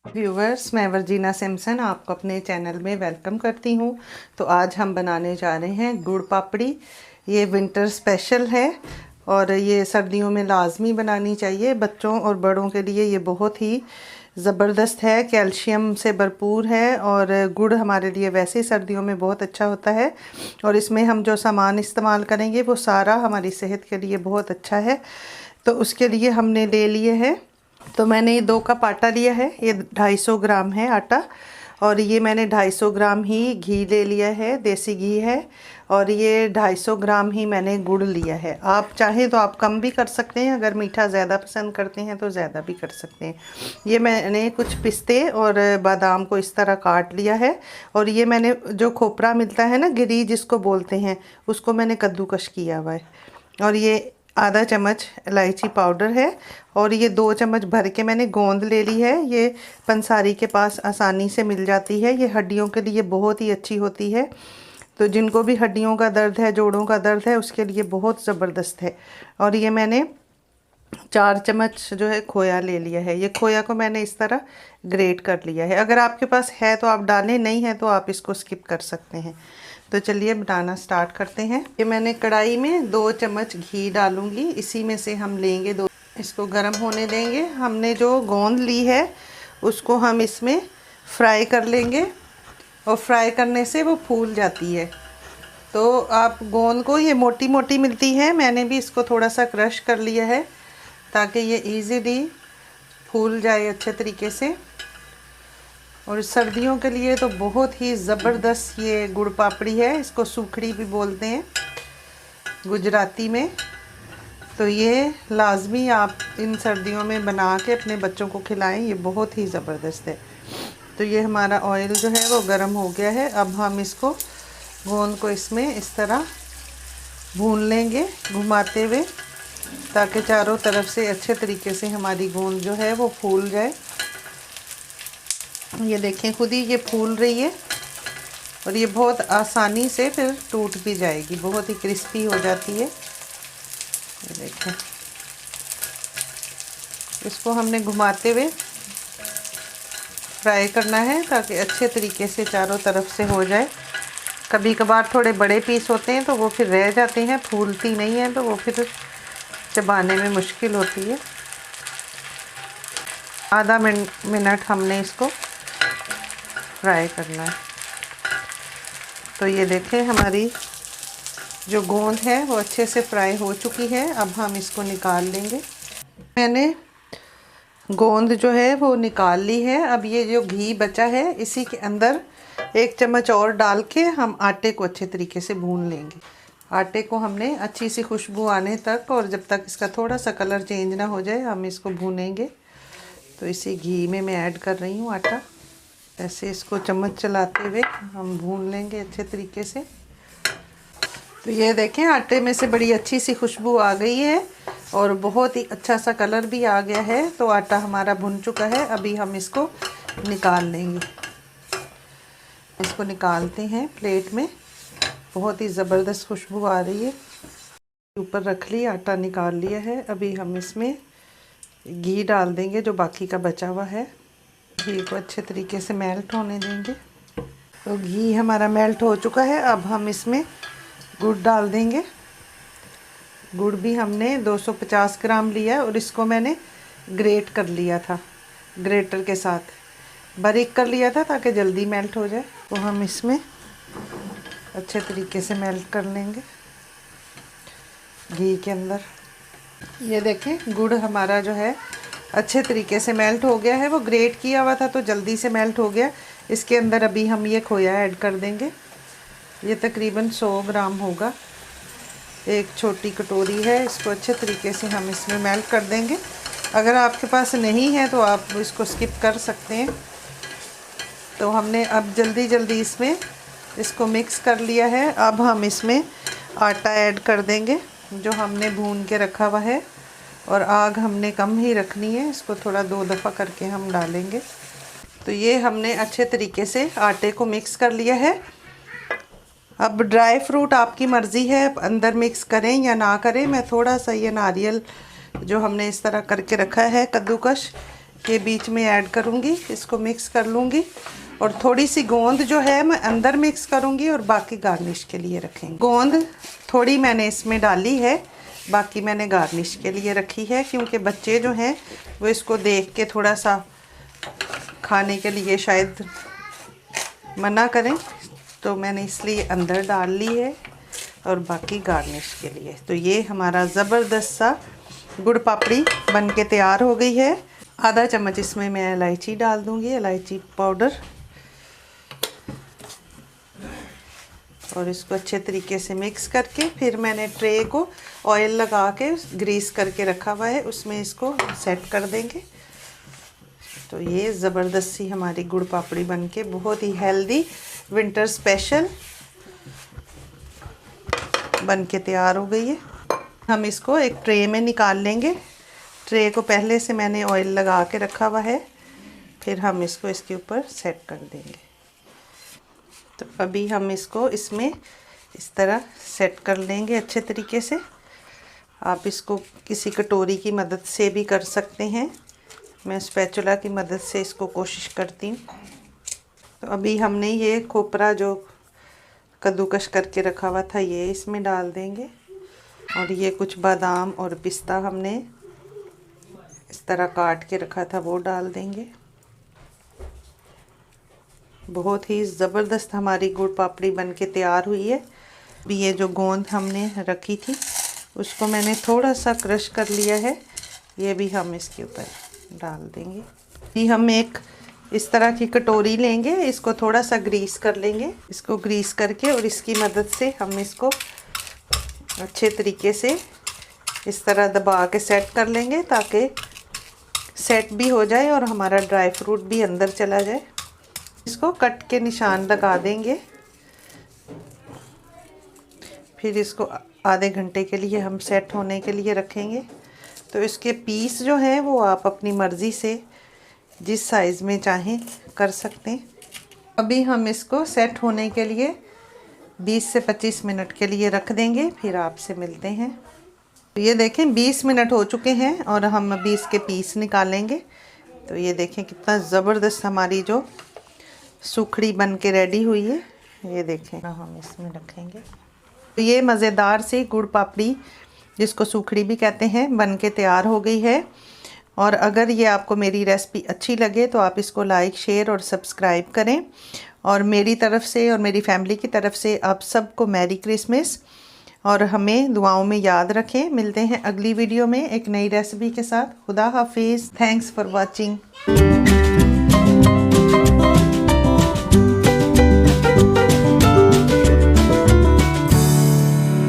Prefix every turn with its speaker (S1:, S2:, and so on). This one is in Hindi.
S1: व्यूवर्स, मैं वर्जीना सिम्पसन आपको अपने चैनल में वेलकम करती हूँ। तो आज हम बनाने जा रहे हैं गुड़ पापड़ी। ये विंटर स्पेशल है और ये सर्दियों में लाजमी बनानी चाहिए। बच्चों और बड़ों के लिए ये बहुत ही ज़बरदस्त है, कैल्शियम से भरपूर है और गुड़ हमारे लिए वैसे ही सर्दियों में बहुत अच्छा होता है। और इसमें हम जो सामान इस्तेमाल करेंगे वो सारा हमारी सेहत के लिए बहुत अच्छा है। तो उसके लिए हमने ले लिए हैं, तो मैंने ये 2 कप आटा लिया है। ये 250 ग्राम है आटा। और ये मैंने 250 ग्राम ही घी ले लिया है, देसी घी है। और ये 250 ग्राम ही मैंने गुड़ लिया है। आप चाहें तो आप कम भी कर सकते हैं, अगर मीठा ज़्यादा पसंद करते हैं तो ज़्यादा भी कर सकते हैं। ये मैंने कुछ पिस्ते और बादाम को इस तरह काट लिया है। और ये मैंने जो खोपरा मिलता है ना, गिरी जिसको बोलते हैं, उसको मैंने कद्दूकश किया हुआ है। और ये आधा चम्मच इलायची पाउडर है। और ये 2 चम्मच भर के मैंने गोंद ले ली है। ये पंसारी के पास आसानी से मिल जाती है। ये हड्डियों के लिए बहुत ही अच्छी होती है। तो जिनको भी हड्डियों का दर्द है, जोड़ों का दर्द है, उसके लिए बहुत ज़बरदस्त है। और ये मैंने 4 चम्मच जो है खोया ले लिया है। ये खोया को मैंने इस तरह ग्रेट कर लिया है। अगर आपके पास है तो आप डालें, नहीं है तो आप इसको स्किप कर सकते हैं। तो चलिए बनाना स्टार्ट करते हैं। ये मैंने कढ़ाई में 2 चम्मच घी डालूंगी। इसी में से हम लेंगे 2, इसको गर्म होने देंगे। हमने जो गोंद ली है उसको हम इसमें फ्राई कर लेंगे और फ्राई करने से वो फूल जाती है। तो आप गोंद को, ये मोटी मोटी मिलती है, मैंने भी इसको थोड़ा सा क्रश कर लिया है ताकि ये इजीली फूल जाए अच्छे तरीके से। और सर्दियों के लिए तो बहुत ही ज़बरदस्त ये गुड़ पापड़ी है। इसको सूखड़ी भी बोलते हैं गुजराती में। तो ये लाजमी आप इन सर्दियों में बना के अपने बच्चों को खिलाएं, ये बहुत ही ज़बरदस्त है। तो ये हमारा ऑयल जो है वो गर्म हो गया है। अब हम इसको, गोंद को इसमें इस तरह भून लेंगे घुमाते हुए, ताकि चारों तरफ से अच्छे तरीके से हमारी गोंद जो है वो फूल जाए। ये देखें, खुद ही ये फूल रही है और ये बहुत आसानी से फिर टूट भी जाएगी, बहुत ही क्रिस्पी हो जाती है। ये देखें, इसको हमने घुमाते हुए फ्राई करना है ताकि अच्छे तरीके से चारों तरफ से हो जाए। कभी कभार थोड़े बड़े पीस होते हैं तो वो फिर रह जाते हैं, फूलती नहीं है, तो वो फिर चबाने में मुश्किल होती है। आधा मिनट हमने इसको फ्राई करना है। तो ये देखें, हमारी जो गोंद है वो अच्छे से फ्राई हो चुकी है। अब हम इसको निकाल लेंगे। मैंने गोंद जो है वो निकाल ली है। अब ये जो घी बचा है इसी के अंदर 1 चम्मच और डाल के हम आटे को अच्छे तरीके से भून लेंगे। आटे को हमने अच्छी सी खुशबू आने तक, और जब तक इसका थोड़ा सा कलर चेंज ना हो जाए, हम इसको भूनेंगे। तो इसी घी में मैं ऐड कर रही हूँ आटा। ऐसे इसको चम्मच चलाते हुए हम भून लेंगे अच्छे तरीके से। तो ये देखें, आटे में से बड़ी अच्छी सी खुशबू आ गई है और बहुत ही अच्छा सा कलर भी आ गया है। तो आटा हमारा भुन चुका है। अभी हम इसको निकाल लेंगे। इसको निकालते हैं प्लेट में। बहुत ही ज़बरदस्त खुशबू आ रही है। ऊपर रख ली, आटा निकाल लिया है। अभी हम इसमें घी डाल देंगे जो बाकी का बचा हुआ है। घी को अच्छे तरीके से मेल्ट होने देंगे। तो घी हमारा मेल्ट हो चुका है। अब हम इसमें गुड़ डाल देंगे। गुड़ भी हमने 250 ग्राम लिया है और इसको मैंने ग्रेट कर लिया था, ग्रेटर के साथ बारीक कर लिया था ताकि जल्दी मेल्ट हो जाए। तो हम इसमें अच्छे तरीके से मेल्ट कर लेंगे घी के अंदर। ये देखें, गुड़ हमारा जो है अच्छे तरीके से मेल्ट हो गया है। वो ग्रेट किया हुआ था तो जल्दी से मेल्ट हो गया। इसके अंदर अभी हम ये खोया ऐड कर देंगे। ये तकरीबन 100 ग्राम होगा, एक छोटी कटोरी है। इसको अच्छे तरीके से हम इसमें मेल्ट कर देंगे। अगर आपके पास नहीं है तो आप इसको स्किप कर सकते हैं। तो हमने अब जल्दी जल्दी इसमें इसको मिक्स कर लिया है। अब हम इसमें आटा ऐड कर देंगे जो हमने भून के रखा हुआ है। और आग हमने कम ही रखनी है, इसको थोड़ा 2 दफ़ा करके हम डालेंगे। तो ये हमने अच्छे तरीके से आटे को मिक्स कर लिया है। अब ड्राई फ्रूट आपकी मर्ज़ी है, अंदर मिक्स करें या ना करें। मैं थोड़ा सा ये नारियल जो हमने इस तरह करके रखा है कद्दूकश, के बीच में ऐड करूँगी, इसको मिक्स कर लूँगी। और थोड़ी सी गोंद जो है मैं अंदर मिक्स करूँगी और बाकी गार्निश के लिए रखेंगे। गोंद थोड़ी मैंने इसमें डाली है, बाकी मैंने गार्निश के लिए रखी है, क्योंकि बच्चे जो हैं वो इसको देख के थोड़ा सा खाने के लिए शायद मना करें, तो मैंने इसलिए अंदर डाल ली है और बाकी गार्निश के लिए। तो ये हमारा ज़बरदस्त सा गुड़ पापड़ी बन के तैयार हो गई है। आधा चम्मच इसमें मैं इलायची डाल दूँगी, इलायची पाउडर, और इसको अच्छे तरीके से मिक्स करके फिर मैंने ट्रे को ऑयल लगा के ग्रीस करके रखा हुआ है, उसमें इसको सेट कर देंगे। तो ये ज़बरदस्त सी हमारी गुड़ पापड़ी बनके बहुत ही हेल्दी विंटर स्पेशल बनके तैयार हो गई है। हम इसको एक ट्रे में निकाल लेंगे। ट्रे को पहले से मैंने ऑयल लगा के रखा हुआ है, फिर हम इसको इसके ऊपर सेट कर देंगे। तो अभी हम इसको इसमें इस तरह सेट कर लेंगे अच्छे तरीके से। आप इसको किसी कटोरी की मदद से भी कर सकते हैं, मैं स्पैचुला की मदद से इसको कोशिश करती हूँ। तो अभी हमने ये खोपरा जो कद्दूकस करके रखा हुआ था ये इसमें डाल देंगे, और ये कुछ बादाम और पिस्ता हमने इस तरह काट के रखा था वो डाल देंगे। बहुत ही ज़बरदस्त हमारी गुड़ पापड़ी बनके तैयार हुई है। अभी ये जो गोंद हमने रखी थी उसको मैंने थोड़ा सा क्रश कर लिया है, ये भी हम इसके ऊपर डाल देंगे। ये हम एक इस तरह की कटोरी लेंगे, इसको थोड़ा सा ग्रीस कर लेंगे। इसको ग्रीस करके और इसकी मदद से हम इसको अच्छे तरीके से इस तरह दबा के सेट कर लेंगे, ताकि सेट भी हो जाए और हमारा ड्राई फ्रूट भी अंदर चला जाए। इसको कट के निशान लगा देंगे, फिर इसको आधे घंटे के लिए हम सेट होने के लिए रखेंगे। तो इसके पीस जो हैं वो आप अपनी मर्ज़ी से जिस साइज़ में चाहें कर सकते हैं। अभी हम इसको सेट होने के लिए 20 से 25 मिनट के लिए रख देंगे, फिर आपसे मिलते हैं। तो ये देखें 20 मिनट हो चुके हैं और हम अभी इसके पीस निकालेंगे। तो ये देखें कितना ज़बरदस्त हमारी जो सूखड़ी बन के रेडी हुई है, ये देखें। हम इसमें रखेंगे। तो ये मज़ेदार सी गुड़ पापड़ी, जिसको सूखड़ी भी कहते हैं, बन के तैयार हो गई है। और अगर ये आपको मेरी रेसिपी अच्छी लगे तो आप इसको लाइक, शेयर और सब्सक्राइब करें। और मेरी तरफ से और मेरी फैमिली की तरफ से आप सबको मैरी क्रिसमस, और हमें दुआओं में याद रखें। मिलते हैं अगली वीडियो में एक नई रेसिपी के साथ। खुदा हाफिज़। Thanks for watching.